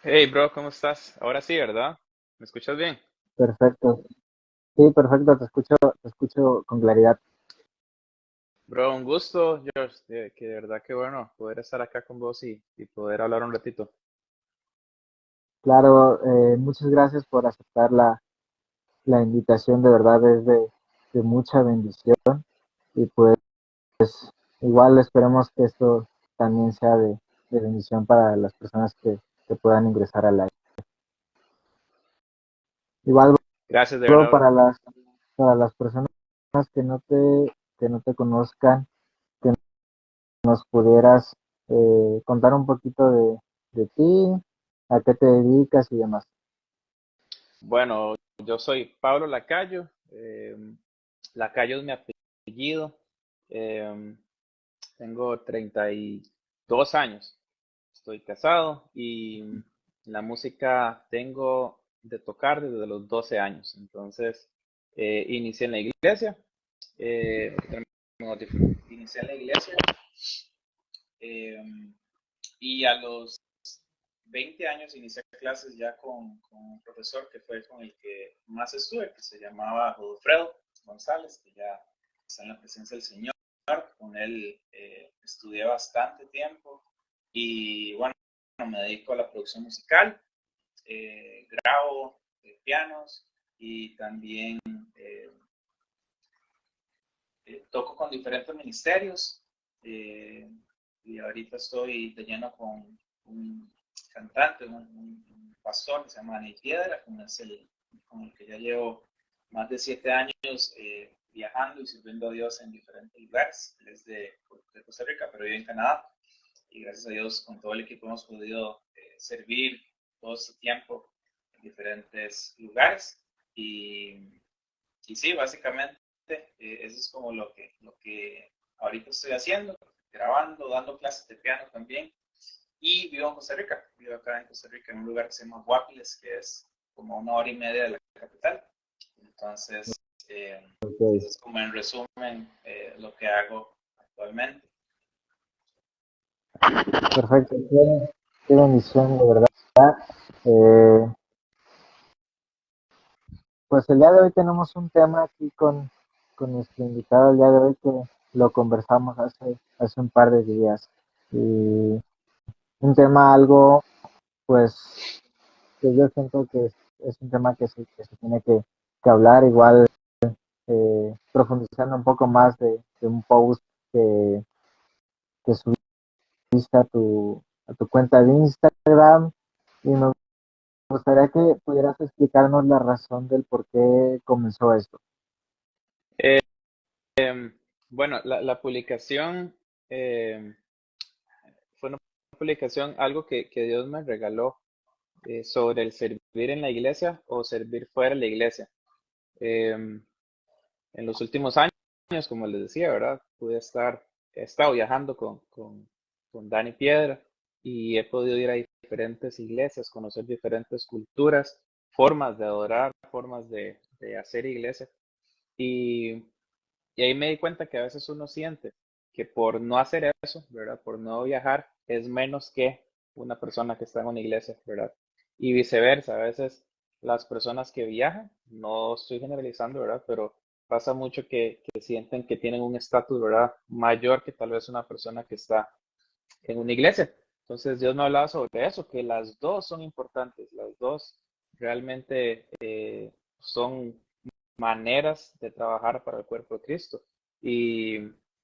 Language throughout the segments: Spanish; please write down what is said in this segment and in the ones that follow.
Hey, bro, ¿cómo estás? Ahora sí, ¿verdad? ¿Me escuchas bien? Perfecto. Sí, perfecto, te escucho con claridad. Bro, un gusto, George, que de verdad que bueno poder estar acá con vos y poder hablar un ratito. Claro, muchas gracias por aceptar la invitación, de verdad es de mucha bendición y pues igual esperemos que esto también sea de bendición para las personas que puedan ingresar al live. Igual, Gracias, de bro, verdad, bro. para las personas que no que no te conozcan, que nos pudieras contar un poquito de ti, a qué te dedicas y demás. Bueno, yo soy Pablo Lacayo. Lacayo es mi apellido. eh, Tengo 32 años. Estoy casado y la música tengo de tocar desde los 12 años. Entonces, inicié en la iglesia. eh, Inicié en la iglesia eh, y a los 20 años inicié clases ya con un profesor que fue con el que más estuve, que se llamaba Godofredo González, que ya está en la presencia del Señor. Con él estudié bastante tiempo y bueno, me dedico a la producción musical, grabo pianos y también eh, toco con diferentes ministerios eh, y ahorita estoy de lleno con un cantante, un pastor que se llama Dani Piedra, con el que ya llevo más de 7 años viajando y sirviendo a Dios en diferentes lugares. Él es de Costa Rica, pero vive en Canadá y gracias a Dios con todo el equipo hemos podido servir todo este tiempo en diferentes lugares y y sí, básicamente eso es como lo que ahorita estoy haciendo, grabando, dando clases de piano también. Y vivo en Costa Rica, vivo acá en Costa Rica, en un lugar que se llama Guapiles, que es como 1 hora y media de la capital. Entonces, Ok. eso es como en resumen lo que hago actualmente. Perfecto, qué bendición, de verdad. Eh, pues el día de hoy tenemos un tema aquí con nuestro invitado el día de hoy que lo conversamos hace un par de días. Y un tema algo, pues, que yo siento que es un tema que se tiene que hablar, igual profundizando un poco más de un post que, que subiste a tu cuenta de Instagram. Y me gustaría que pudieras explicarnos la razón del por qué comenzó esto. Eh, bueno, la publicación eh, fue una publicación, algo que Dios me regaló sobre el servir en la iglesia o servir fuera de la iglesia. En los últimos años, como les decía, ¿verdad? He estado viajando con Dani Piedra y he podido ir a diferentes iglesias, conocer diferentes culturas, formas de adorar, formas de hacer iglesia. Y, y ahí me di cuenta que a veces uno siente que por no hacer eso, ¿verdad? Por no viajar, es menos que una persona que está en una iglesia, ¿verdad? Y viceversa, a veces las personas que viajan, no estoy generalizando, ¿verdad? Pero pasa mucho que sienten que tienen un estatus, ¿verdad? Mayor que tal vez una persona que está en una iglesia. Entonces Dios me hablaba sobre eso, que las dos son importantes, las dos realmente son maneras de trabajar para el cuerpo de Cristo. Y,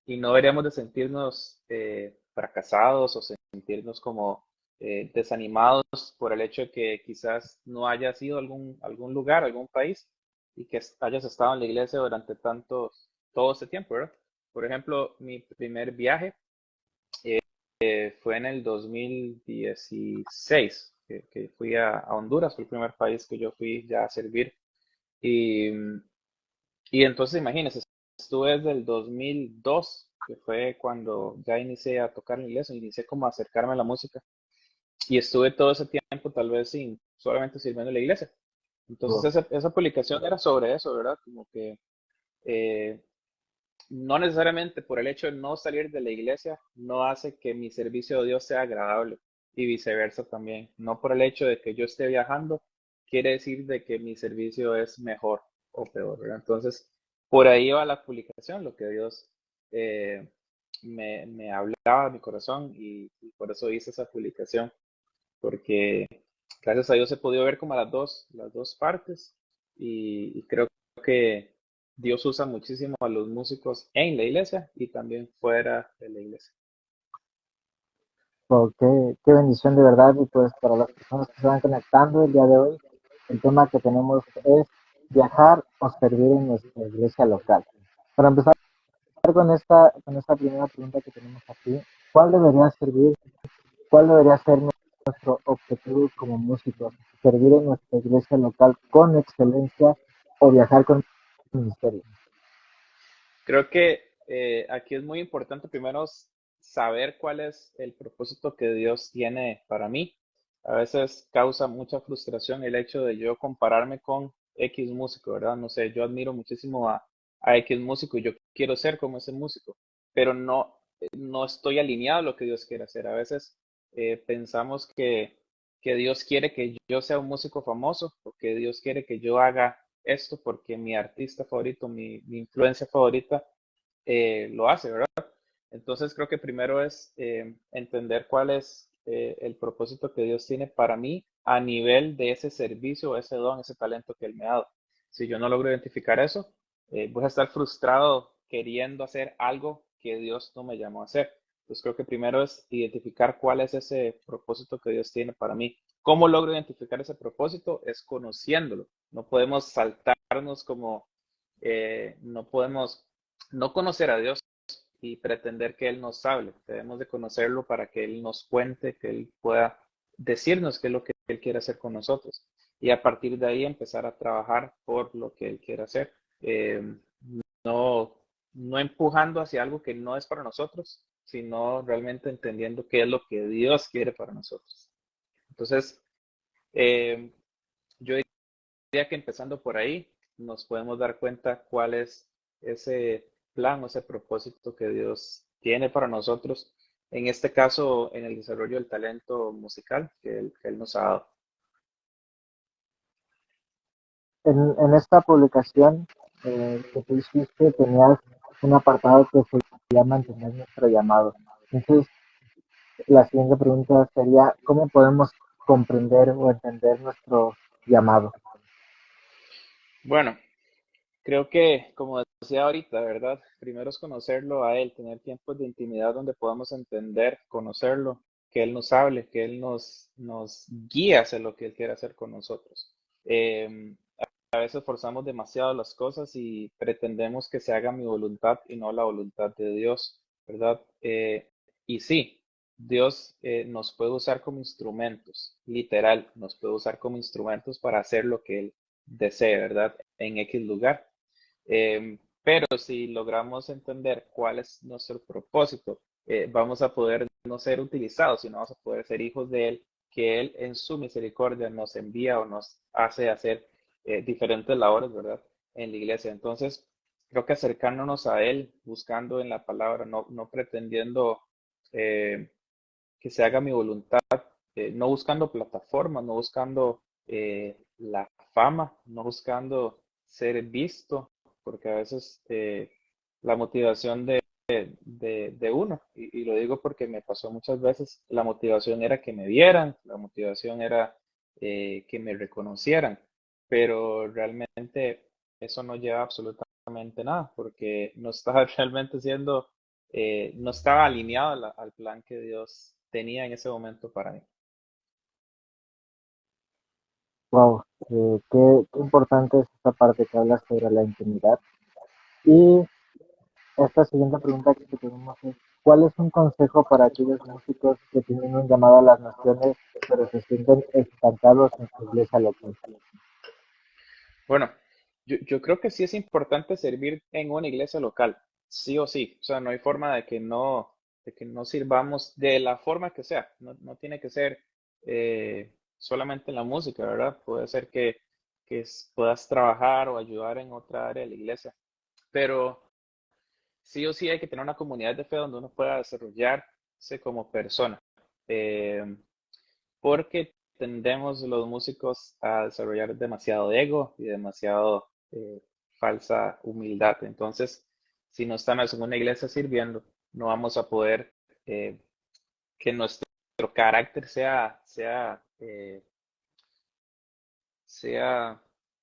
y no deberíamos de sentirnos fracasados o sentirnos como desanimados por el hecho de que quizás no hayas ido a algún lugar, algún país y que hayas estado en la iglesia durante todo este tiempo, ¿verdad? Por ejemplo, mi primer viaje fue en el 2016, que fui a Honduras, fue el primer país que yo fui ya a servir. Y, y entonces imagínense, estuve desde el 2002, que fue cuando ya inicié a tocar en inglés, inicié como a acercarme a la música. Y estuve todo ese tiempo tal vez sin, solamente sirviendo en la iglesia. Entonces esa publicación era sobre eso, ¿verdad? Como que eh, no necesariamente por el hecho de no salir de la iglesia, no hace que mi servicio a Dios sea agradable. y viceversa también. No por el hecho de que yo esté viajando, quiere decir de que mi servicio es mejor o peor, ¿verdad? Entonces, por ahí va la publicación, lo que Dios eh, me hablaba a mi corazón y por eso hice esa publicación, porque gracias a Dios he podido ver como las dos partes y creo que Dios usa muchísimo a los músicos en la iglesia y también fuera de la iglesia. Oh, qué bendición de verdad. Y pues para las personas que se van conectando el día de hoy, el tema que tenemos es viajar o servir en nuestra iglesia local. Para empezar con esta primera pregunta que tenemos aquí, ¿cuál debería servir, cuál debería ser nuestro objetivo como músicos? ¿Servir en nuestra iglesia local con excelencia o viajar con ministerio? Creo que aquí es muy importante primero saber cuál es el propósito que Dios tiene para mí. A veces causa mucha frustración el hecho de yo compararme con X músico, ¿verdad? No sé, yo admiro muchísimo a X músico y yo quiero ser como ese músico, pero no estoy alineado a lo que Dios quiere hacer. A veces pensamos que Dios quiere que yo sea un músico famoso o que Dios quiere que yo haga esto porque mi artista favorito, mi influencia favorita lo hace, ¿verdad? Entonces creo que primero es entender cuál es el propósito que Dios tiene para mí a nivel de ese servicio, ese don, ese talento que Él me ha dado. Si yo no logro identificar eso, voy a estar frustrado queriendo hacer algo que Dios no me llamó a hacer. Entonces creo que primero es identificar cuál es ese propósito que Dios tiene para mí. ¿Cómo logro identificar ese propósito? Es conociéndolo. No podemos saltarnos como, no podemos no conocer a Dios y pretender que Él nos hable. Debemos de conocerlo para que Él nos cuente, que Él pueda decirnos qué es lo que Él quiere hacer con nosotros. Y a partir de ahí empezar a trabajar por lo que Él quiere hacer. No, no empujando hacia algo que no es para nosotros, sino realmente entendiendo qué es lo que Dios quiere para nosotros. Entonces, eh, yo diría que empezando por ahí, nos podemos dar cuenta cuál es ese plan o ese propósito que Dios tiene para nosotros, en este caso, en el desarrollo del talento musical que él nos ha dado. En esta publicación que tú hiciste tenías un apartado que se llama Entender nuestro llamado. Entonces, la siguiente pregunta sería, ¿cómo podemos comprender o entender nuestro llamado? Bueno, creo que, como decía ahorita, ¿verdad? Primero es conocerlo a Él, tener tiempos de intimidad donde podamos entender, conocerlo, que Él nos hable, que Él nos guíe hacia lo que Él quiere hacer con nosotros. Eh, a veces forzamos demasiado las cosas y pretendemos que se haga mi voluntad y no la voluntad de Dios, ¿verdad? Y sí, Dios nos puede usar como instrumentos, literal, nos puede usar como instrumentos para hacer lo que Él desee, ¿verdad? En X lugar. Pero si logramos entender cuál es nuestro propósito, vamos a poder no ser utilizados, sino vamos a poder ser hijos de Él, que Él en su misericordia nos envía o nos hace hacer diferentes labores, ¿verdad? En la iglesia. Entonces, creo que acercándonos a Él, buscando en la palabra, no pretendiendo eh, que se haga mi voluntad, no buscando plataformas, no buscando la fama, no buscando ser visto, porque a veces la motivación de uno, y lo digo porque me pasó muchas veces, la motivación era que me vieran, la motivación era que me reconocieran, pero realmente eso no lleva absolutamente nada, porque no estaba realmente siendo no estaba alineado al plan que Dios tenía en ese momento para mí. Wow, qué importante es esta parte que habla sobre la intimidad. Y esta siguiente pregunta que tenemos es, ¿cuál es un consejo para aquellos músicos que tienen un llamado a las naciones, pero se sienten estancados en su iglesia local? Bueno, yo creo que sí es importante servir en una iglesia local, sí o sí. O sea, no hay forma de que no sirvamos de la forma que sea. No tiene que ser solamente en la música, ¿verdad? Puede ser que puedas trabajar o ayudar en otra área de la iglesia. Pero sí o sí hay que tener una comunidad de fe donde uno pueda desarrollarse como persona. Eh, porque tendemos los músicos a desarrollar demasiado ego y demasiado falsa humildad. Entonces, si no estamos en una iglesia sirviendo, no vamos a poder que nuestro carácter sea,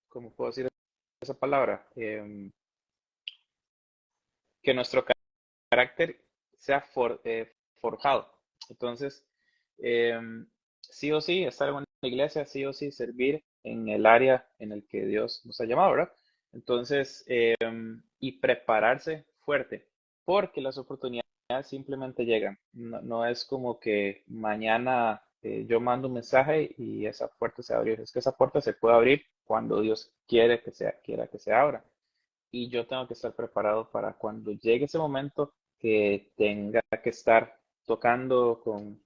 ¿cómo puedo decir esa palabra? Que nuestro carácter sea forjado. Entonces, sí o sí, estar en una iglesia, sí o sí, servir en el área en el que Dios nos ha llamado, ¿verdad? Entonces, y prepararse fuerte, porque las oportunidades simplemente llegan. No, no es como que mañana yo mando un mensaje y esa puerta se abre. Es que esa puerta se puede abrir cuando Dios quiera que se abra, y yo tengo que estar preparado para cuando llegue ese momento que tenga que estar tocando con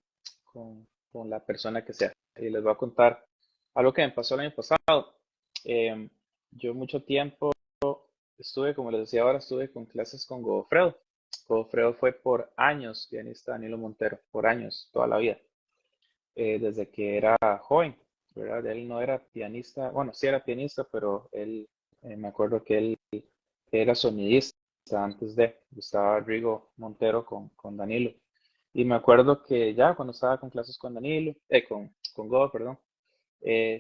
la persona que sea. Y les voy a contar algo que me pasó el año pasado. Eh, yo mucho tiempo estuve, como les decía ahora, estuve con clases con Godofredo. Godofredo fue por años pianista Danilo Montero, por años, toda la vida, desde que era joven, ¿verdad? Él no era pianista, bueno, sí era pianista, pero él, me acuerdo que él era sonidista antes de, estaba Rigo Montero con Danilo. Y me acuerdo que ya cuando estaba con clases con Danilo, con Godo, perdón,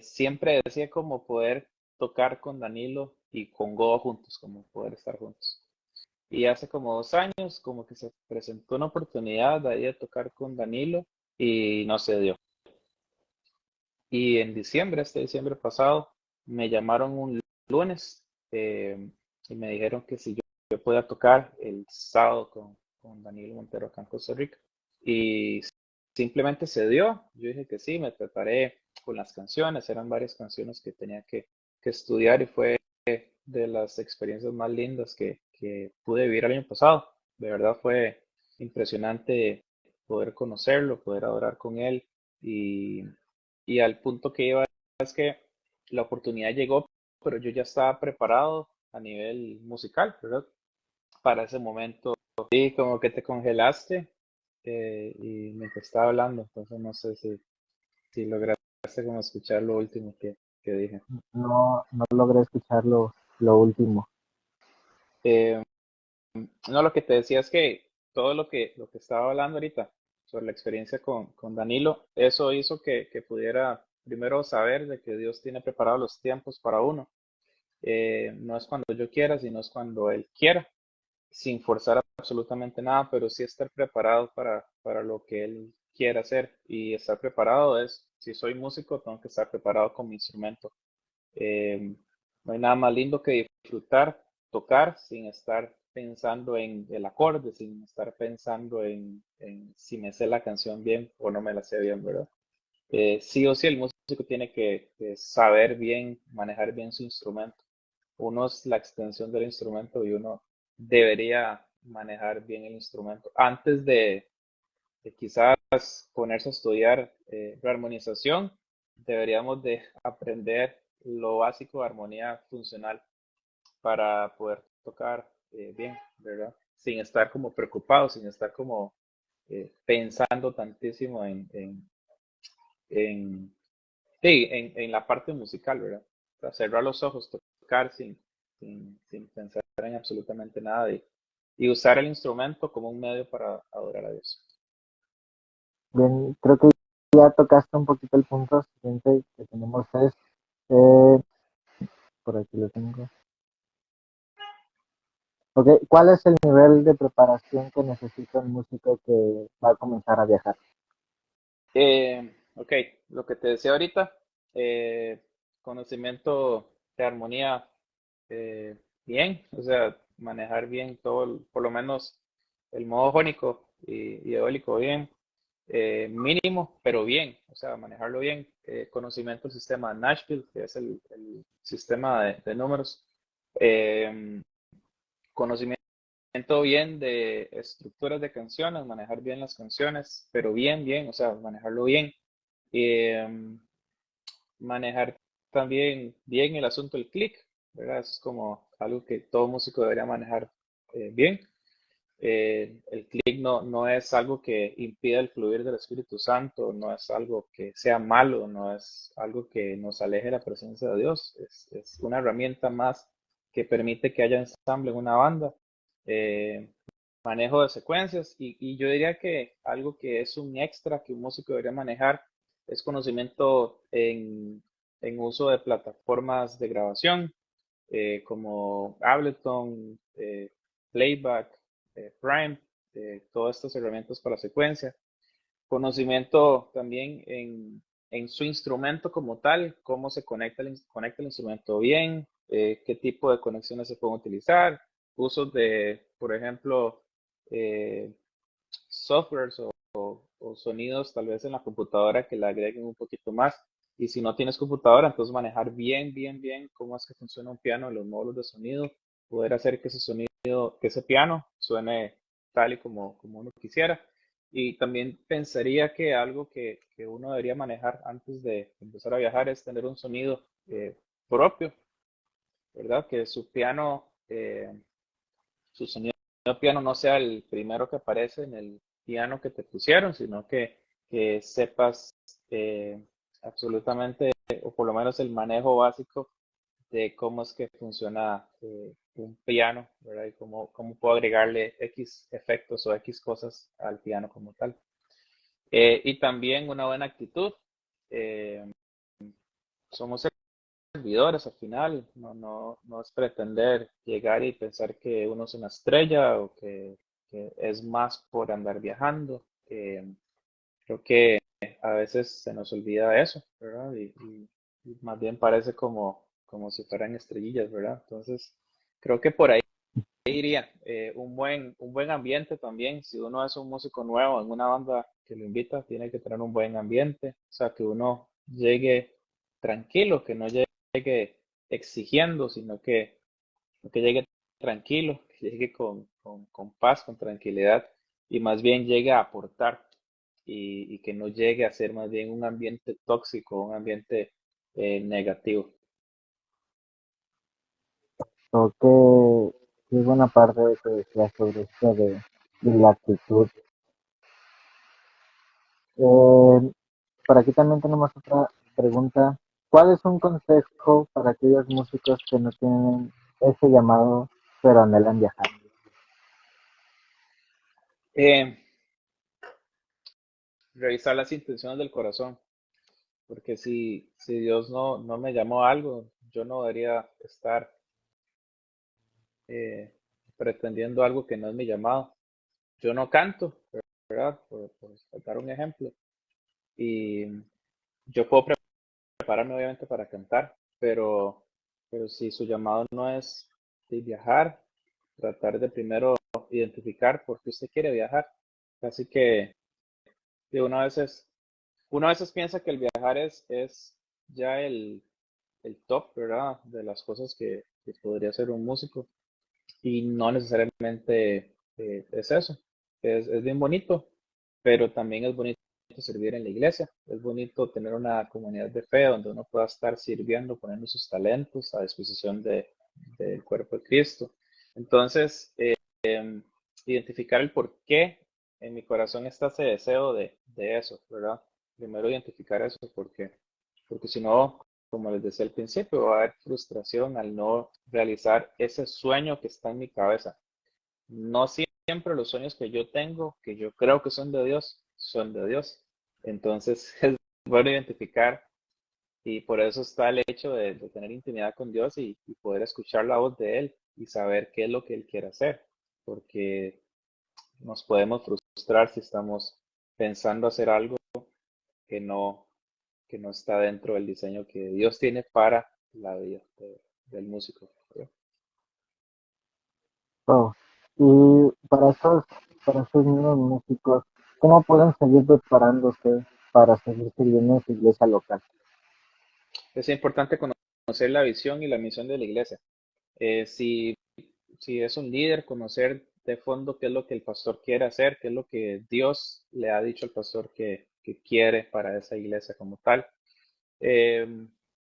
siempre decía como poder tocar con Danilo y con Godo juntos, como poder estar juntos. Y hace como 2 años, como que se presentó una oportunidad de ahí de tocar con Danilo y no se dio. Y en diciembre, este diciembre pasado, me llamaron un lunes y me dijeron que si yo podía tocar el sábado con Daniel Montero acá en Costa Rica. Y simplemente se dio. Yo dije que sí, me preparé con las canciones, eran varias canciones que tenía que estudiar y fue de las experiencias más lindas que pude vivir el año pasado. De verdad fue impresionante poder conocerlo, poder adorar con él y al punto que iba es que la oportunidad llegó, pero yo ya estaba preparado a nivel musical, ¿verdad? Para ese momento. Sí, como que te congelaste y mientras estaba hablando, entonces no sé si lograste como escuchar lo último que dije. No, no logré escuchar lo último. Eh, no, lo que te decía es que todo lo que estaba hablando ahorita sobre la experiencia con Danilo, eso hizo que pudiera primero saber de que Dios tiene preparados los tiempos para uno. No es cuando yo quiera, sino es cuando Él quiera, sin forzar absolutamente nada, pero sí estar preparado para lo que Él quiera hacer. Y estar preparado es, si soy músico, tengo que estar preparado con mi instrumento. Eh, no hay nada más lindo que disfrutar, tocar sin estar pensando en el acorde, sin estar pensando en si me sé la canción bien o no me la sé bien, ¿verdad? Sí o sí el músico tiene que saber bien, manejar bien su instrumento. Uno es la extensión del instrumento y uno debería manejar bien el instrumento antes de quizás ponerse a estudiar armonización. Deberíamos de aprender lo básico de armonía funcional para poder tocar bien, ¿verdad? Sin estar como preocupado, sin estar como pensando tantísimo en, sí, en la parte musical, ¿verdad? O sea, cerrar los ojos, tocar sin pensar en absolutamente nada y usar el instrumento como un medio para adorar a Dios. Bien, creo que ya tocaste un poquito el punto siguiente que tenemos es, eh, por aquí lo tengo. Ok, ¿cuál es el nivel de preparación que necesita un músico que va a comenzar a viajar? Ok, lo que te decía ahorita, conocimiento de armonía bien, o sea, manejar bien todo, por lo menos el modo jónico y eólico bien, mínimo, pero bien, o sea, manejarlo bien. Conocimiento del sistema Nashville, que es el sistema de números. Eh, Conocimiento bien de estructuras de canciones, manejar bien las canciones, pero bien, o sea, manejarlo bien. Eh, Manejar también bien el asunto del click, ¿verdad? Eso es como algo que todo músico debería manejar bien. El clic no es algo que impida el fluir del Espíritu Santo, no es algo que sea malo, no es algo que nos aleje de la presencia de Dios. Es una herramienta más que permite que haya ensamble en una banda. Eh, Manejo de secuencias y yo diría que algo que es un extra que un músico debería manejar es conocimiento en uso de plataformas de grabación como Ableton, Playback, Prime, todas estas herramientas para secuencia. Conocimiento también en su instrumento como tal, cómo se conecta el instrumento bien, qué tipo de conexiones se pueden utilizar, usos de, por ejemplo, eh, softwares o sonidos tal vez en la computadora que le agreguen un poquito más. Y si no tienes computadora, entonces manejar bien cómo es que funciona un piano, los módulos de sonido, poder hacer que ese sonido, que ese piano suene tal y como uno quisiera. Y también pensaría que algo que uno debería manejar antes de empezar a viajar es tener un sonido propio, ¿verdad? Que su sonido piano no sea el primero que aparece en el piano que te pusieron, sino que sepas eh, absolutamente, o por lo menos el manejo básico de cómo es que funciona un piano, ¿verdad? Y cómo puedo agregarle X efectos o X cosas al piano como tal. Y también una buena actitud. Eh, Somos servidores al final, no es pretender llegar y pensar que uno es una estrella o que es más por andar viajando. Creo que a veces se nos olvida eso, ¿verdad? Y más bien parece como si fueran estrellillas, ¿verdad? Entonces, creo que por ahí iría un buen ambiente también. Si uno es un músico nuevo en una banda que lo invita, tiene que tener un buen ambiente, o sea, que uno llegue tranquilo, que no llegue exigiendo, sino que llegue tranquilo, que llegue con paz, con tranquilidad y más bien llegue a aportar y que no llegue a ser más bien un ambiente tóxico, un ambiente negativo. Creo que es buena parte de que decías sobre esto de la actitud. Eh, por aquí también tenemos otra pregunta. ¿Cuál es un consejo para aquellos músicos que no tienen ese llamado, pero anhelan viajar? Eh, Revisar las intenciones del corazón, porque si Dios no me llamó a algo, yo no debería estar eh, pretendiendo algo que no es mi llamado. Yo no canto, ¿verdad? Por dar un ejemplo. Y yo puedo prepararme obviamente para cantar, pero si su llamado no es de viajar, tratar de primero identificar por qué usted quiere viajar. Así que de uno a veces piensa que el viajar es ya el top, ¿verdad? De las cosas que podría ser un músico. Y no necesariamente es eso. Es bien bonito, pero también es bonito servir en la iglesia. Es bonito tener una comunidad de fe donde uno pueda estar sirviendo, poniendo sus talentos a disposición del cuerpo de Cristo. Entonces, identificar el por qué en mi corazón está ese deseo de eso, ¿verdad? Primero identificar eso, porque si no, como les decía al principio, va a haber frustración al no realizar ese sueño que está en mi cabeza. No siempre los sueños que yo tengo, que yo creo que son de Dios, son de Dios. Entonces es bueno identificar y por eso está el hecho de tener intimidad con Dios y poder escuchar la voz de Él y saber qué es lo que Él quiere hacer, porque nos podemos frustrar si estamos pensando hacer algo que no, que no está dentro del diseño que Dios tiene para la vida del músico, ¿verdad? Oh, y para esos nuevos músicos, ¿cómo pueden seguir preparándose para seguir sirviendo en su iglesia local? Es importante conocer la visión y la misión de la iglesia. Si es un líder, conocer de fondo qué es lo que el pastor quiere hacer, qué es lo que Dios le ha dicho al pastor que quiere para esa iglesia como tal. Eh,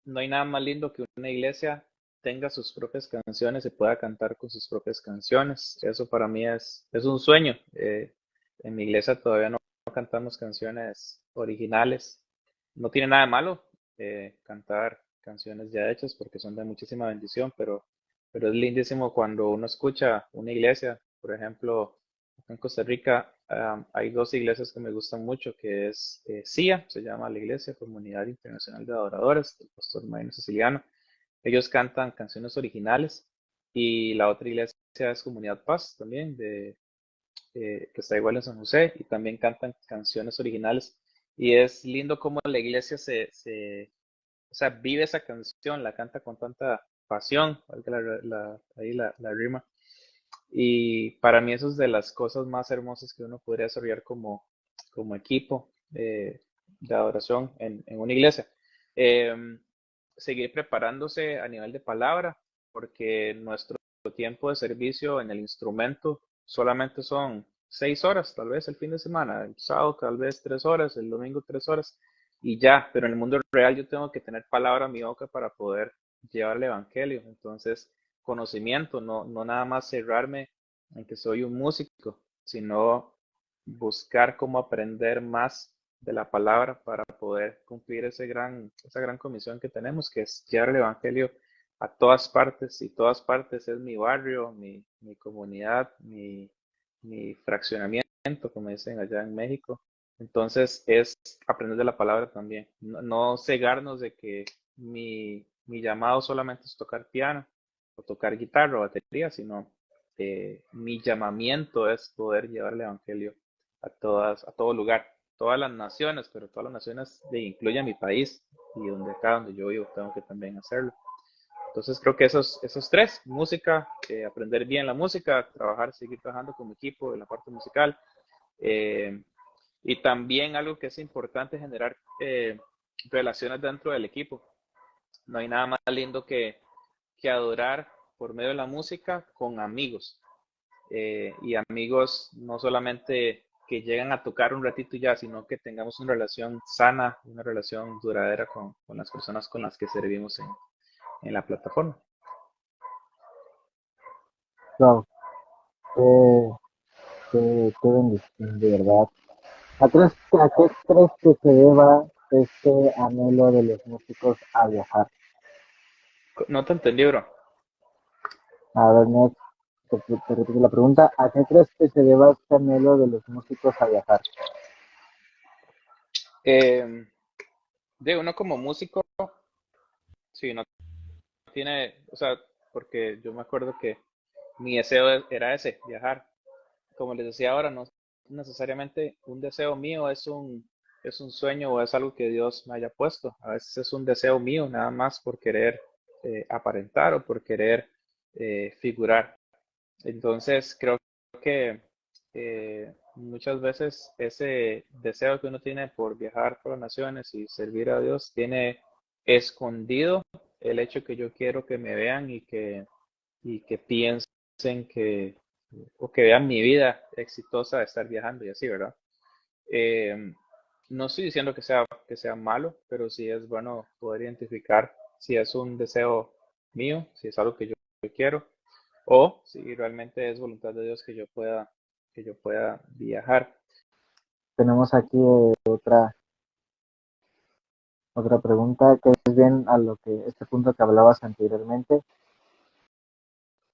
no hay nada más lindo que una iglesia tenga sus propias canciones y pueda cantar con sus propias canciones. Eso para mí es un sueño. En mi iglesia todavía no cantamos canciones originales. No tiene nada de malo cantar canciones ya hechas porque son de muchísima bendición, pero es lindísimo cuando uno escucha una iglesia, por ejemplo, acá en Costa Rica hay dos iglesias que me gustan mucho, que es CIA, se llama la iglesia, Comunidad Internacional de Adoradores, del pastor Marino Siciliano. Ellos cantan canciones originales y la otra iglesia es Comunidad Paz también, que está igual en San José y también cantan canciones originales. Y es lindo cómo la iglesia o sea, vive esa canción, la canta con tanta pasión, valga ahí la rima. Y para mí eso es de las cosas más hermosas que uno podría desarrollar como equipo de adoración en una iglesia. Em, Seguir preparándose a nivel de palabra, porque nuestro tiempo de servicio en el instrumento solamente son 6 horas, tal vez el fin de semana, el sábado tal vez 3 horas, el domingo 3 horas y ya, pero en el mundo real yo tengo que tener palabra en mi boca para poder llevar el evangelio. Entonces, conocimiento, no nada más cerrarme en que soy un músico, sino buscar cómo aprender más de la palabra para poder cumplir esa gran comisión que tenemos, que es llevar el evangelio a todas partes, y todas partes es mi barrio, mi comunidad, mi fraccionamiento, como dicen allá en México. Entonces es aprender de la palabra también, no cegarnos de que mi llamado solamente es tocar piano o tocar guitarra o batería, sino mi llamamiento es poder llevar el evangelio a todo lugar, todas las naciones, pero todas las naciones incluye mi país y donde acá donde yo vivo tengo que también hacerlo. Entonces creo que esos tres, música, aprender bien la música, seguir trabajando con mi equipo en la parte musical, eh, y también algo que es importante, generar relaciones dentro del equipo. No hay nada más lindo que adorar por medio de la música con amigos. Y amigos no solamente que llegan a tocar un ratito ya, sino que tengamos una relación sana, una relación duradera con las personas con las que servimos en la plataforma. Wow, qué, qué bendición, de verdad. ¿A qué crees que se deba este anhelo de los músicos a viajar? No te entendí, bro. A ver, Ned, te repito la pregunta. ¿A qué crees que se deba este anhelo de los músicos a viajar? Eh, de uno como músico, si no tiene, o sea, porque yo me acuerdo que mi deseo era ese, viajar. Como les decía ahora, no necesariamente un deseo mío es un sueño o es algo que Dios me haya puesto. A veces es un deseo mío, nada más por querer aparentar o por querer figurar. Entonces, creo que muchas veces ese deseo que uno tiene por viajar por las naciones y servir a Dios tiene escondido el hecho que yo quiero que me vean y que piensen o que vean mi vida exitosa de estar viajando y así, ¿verdad? Eh, no estoy diciendo que sea malo, pero sí es bueno poder identificar si es un deseo mío, si es algo que yo quiero, o si realmente es voluntad de Dios que yo pueda viajar. Tenemos aquí otra pregunta que es bien a lo que este punto que hablabas anteriormente.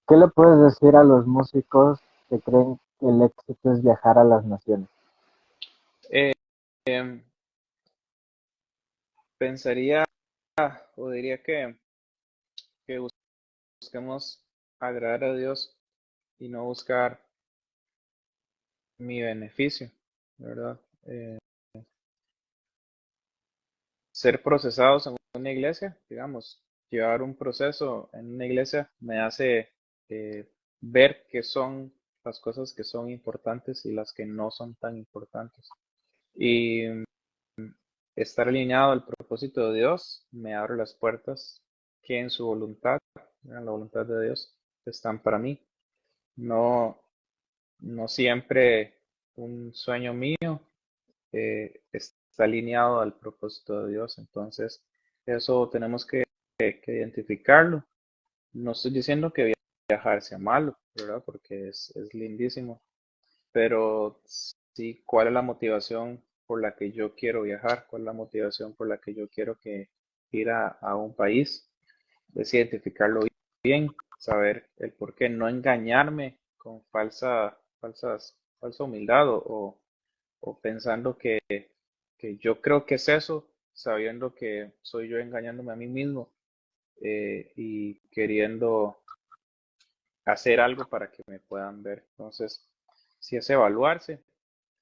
¿Qué le puedes decir a los músicos que creen que el éxito es viajar a las naciones? Eh, em, Pensaría o diría que busquemos agradar a Dios y no buscar mi beneficio, ¿verdad? Ser procesados en una iglesia, digamos, llevar un proceso en una iglesia me hace ver qué son las cosas que son importantes y las que no son tan importantes. Y estar alineado al propósito de Dios me abre las puertas que en su voluntad, en la voluntad de Dios, están para mí. No, no siempre un sueño mío está alineado al propósito de Dios. Entonces, eso tenemos que identificarlo No estoy diciendo que viajar sea malo, ¿verdad? Porque es lindísimo, pero sí, ¿cuál es la motivación por la que yo quiero viajar? ¿Cuál es la motivación por la que yo quiero que ir a un país? Es identificarlo bien, saber el por qué, no engañarme con falsa humildad o pensando que yo creo que es eso, sabiendo que soy yo engañándome a mí mismo y queriendo hacer algo para que me puedan ver. Entonces, si es evaluarse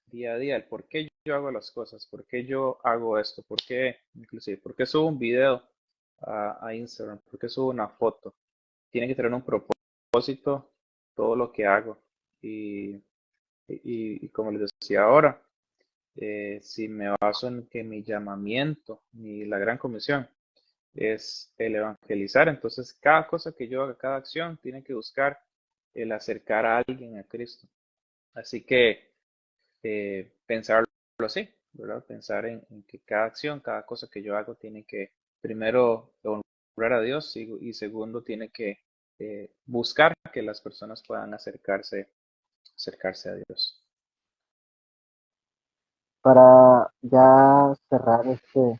día a día, el por qué yo hago las cosas, por qué yo hago esto, por qué, inclusive, por qué subo un video a Instagram, por qué subo una foto. Tiene que tener un propósito todo lo que hago. Y, y como les decía ahora, si me baso en que mi llamamiento, la gran comisión, es el evangelizar, entonces cada cosa que yo haga, cada acción, tiene que buscar el acercar a alguien a Cristo. Así que pensarlo así, ¿verdad? Pensar en que cada acción, cada cosa que yo hago tiene que, primero, honrar a Dios y segundo, tiene que buscar que las personas puedan acercarse a Dios. Para ya cerrar este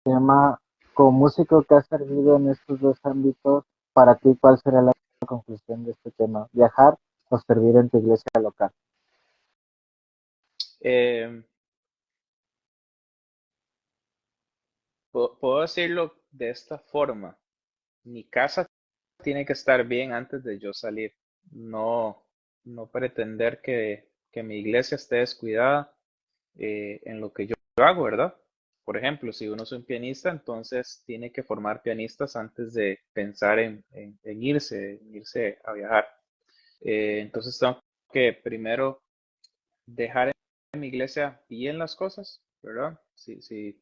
tema, como músico que ha servido en estos dos ámbitos, para ti, ¿cuál será la conclusión de este tema? ¿Viajar o servir en tu iglesia local? Eh, puedo decirlo de esta forma, mi casa tiene que estar bien antes de yo salir, no, no pretender que mi iglesia esté descuidada en lo que yo hago, ¿verdad? Por ejemplo, si uno es un pianista, entonces tiene que formar pianistas antes de pensar en irse a viajar. Entonces tengo que primero dejar en mi iglesia bien las cosas, ¿verdad? Si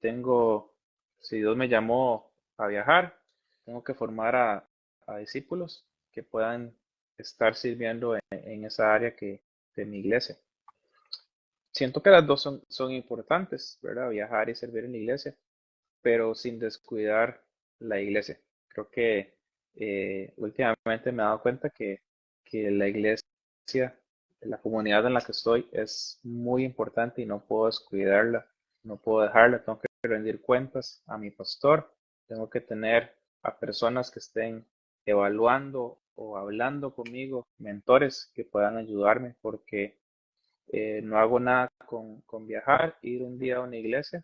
Dios me llamó a viajar, tengo que formar a discípulos que puedan estar sirviendo en esa área de mi iglesia. Siento que las dos son importantes, ¿verdad? Viajar y servir en la iglesia, pero sin descuidar la iglesia. Creo que últimamente me he dado cuenta que la iglesia, la comunidad en la que estoy es muy importante y no puedo descuidarla, no puedo dejarla, tengo que rendir cuentas a mi pastor, tengo que tener a personas que estén evaluando o hablando conmigo, mentores que puedan ayudarme, porque no hago nada con viajar, ir un día a una iglesia,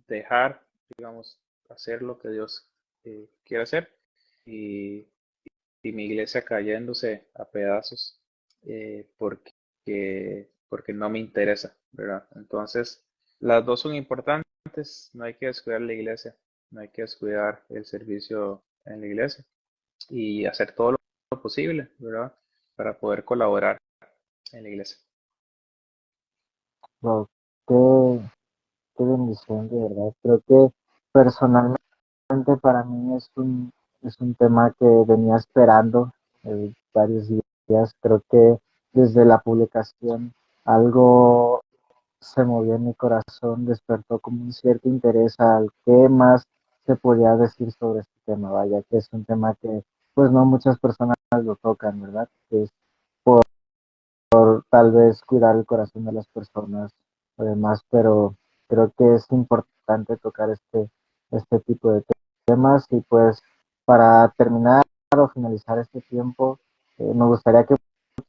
dejar, digamos, hacer lo que Dios quiere hacer y, y mi iglesia cayéndose a pedazos porque no me interesa, ¿verdad? Entonces, las dos son importantes, no hay que descuidar la iglesia, no hay que descuidar el servicio en la iglesia y hacer todo lo posible, ¿verdad? Para poder colaborar en la iglesia. Wow, qué, qué bendición, de verdad. Creo que personalmente para mí es un tema que venía esperando varios días. Creo que desde la publicación algo se movió en mi corazón, despertó como un cierto interés al qué más se podía decir sobre este tema. Vaya, que es un tema que pues no muchas personas lo tocan, ¿verdad? Que es tal vez cuidar el corazón de las personas o demás, pero creo que es importante tocar este tipo de temas y pues para terminar o finalizar este tiempo, me gustaría que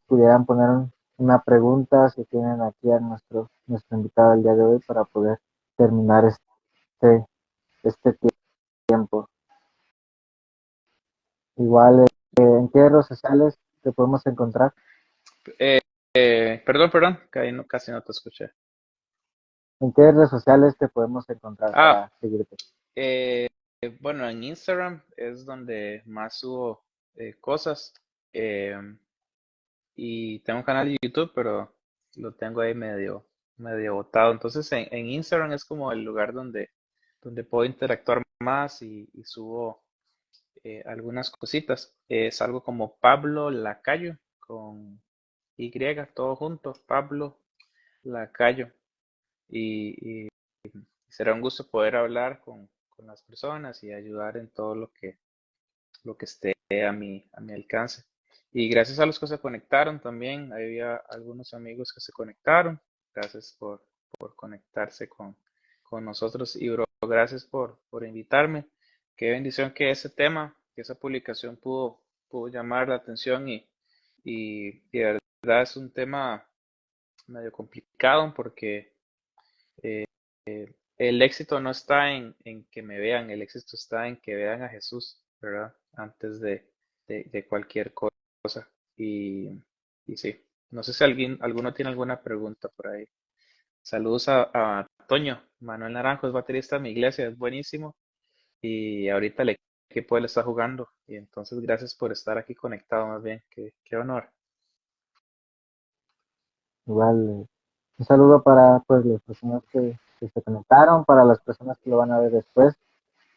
pudieran poner una pregunta si tienen aquí a nuestro invitado el día de hoy para poder terminar este tiempo. Igual, ¿en qué redes sociales te podemos encontrar? Eh, perdón, casi no te escuché. ¿En qué redes sociales te podemos encontrar Ah, para seguirte? eh, bueno, en Instagram es donde más subo cosas. eh, y tengo un canal de YouTube, pero lo tengo ahí medio botado. Entonces en Instagram es como el lugar donde puedo interactuar más y subo algunas cositas. Es algo como Pablo Lacayo con Y, todo junto, Pablo Lacayo. Y será un gusto poder hablar con las personas y ayudar en todo lo que esté a mi alcance. Y gracias a los que se conectaron también, había algunos amigos que se conectaron. Gracias por conectarse con nosotros. Y bro, gracias por invitarme. Qué bendición que ese tema, que esa publicación pudo llamar la atención y de verdad es un tema medio complicado porque el éxito no está en que me vean, el éxito está en que vean a Jesús, ¿verdad? Antes de cualquier cosa. Y, y sí, no sé si alguno tiene alguna pregunta por ahí. Saludos a Toño, Manuel Naranjo es baterista de mi iglesia, es buenísimo. Y ahorita el equipo él está jugando. Y entonces gracias por estar aquí conectado más bien. Qué honor. Igual, un saludo para pues las personas que se conectaron, para las personas que lo van a ver después.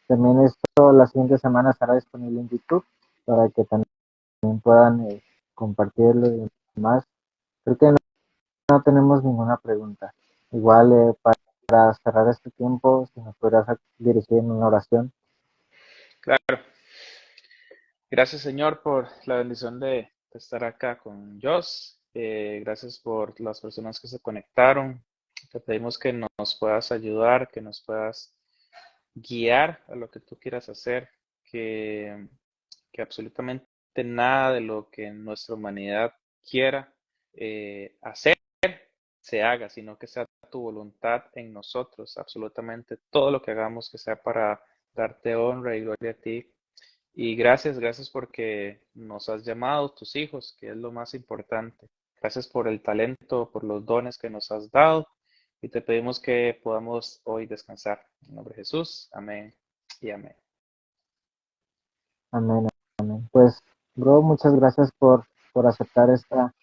También esto la siguiente semana estará disponible en YouTube para que también puedan compartirlo y demás. Creo que no tenemos ninguna pregunta. Igual para cerrar este tiempo, si nos podrías dirigir en una oración. Claro. Gracias, Señor, por la bendición de estar acá con Joss. Gracias por las personas que se conectaron. Te pedimos que nos puedas ayudar, que nos puedas guiar a lo que tú quieras hacer, que, que absolutamente nada de lo que nuestra humanidad quiera hacer se haga, sino que sea tu voluntad en nosotros. Absolutamente todo lo que hagamos que sea para darte honra y gloria a ti. Y gracias porque nos has llamado tus hijos, que es lo más importante. Gracias por el talento, por los dones que nos has dado. Y te pedimos que podamos hoy descansar. En nombre de Jesús. Amén y amén. Amén, amén. Pues, bro, muchas gracias por aceptar esta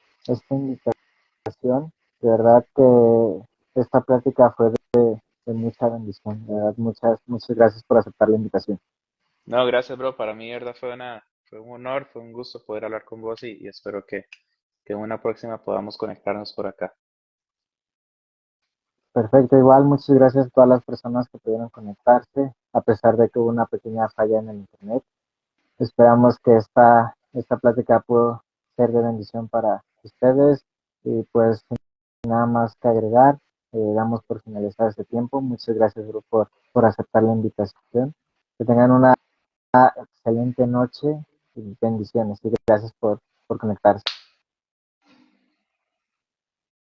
invitación. De verdad que esta plática fue de mucha bendición. De verdad, muchas gracias por aceptar la invitación. No, gracias, bro. Para mí, de verdad, fue un honor, fue un gusto poder hablar con vos y espero que en una próxima podamos conectarnos por acá. Perfecto, igual muchas gracias a todas las personas que pudieron conectarse, a pesar de que hubo una pequeña falla en el internet. Esperamos que esta plática pudo ser de bendición para ustedes y pues sin nada más que agregar, damos por finalizar este tiempo. Muchas gracias, Bru, por aceptar la invitación. Que tengan una excelente noche y bendiciones y gracias por conectarse.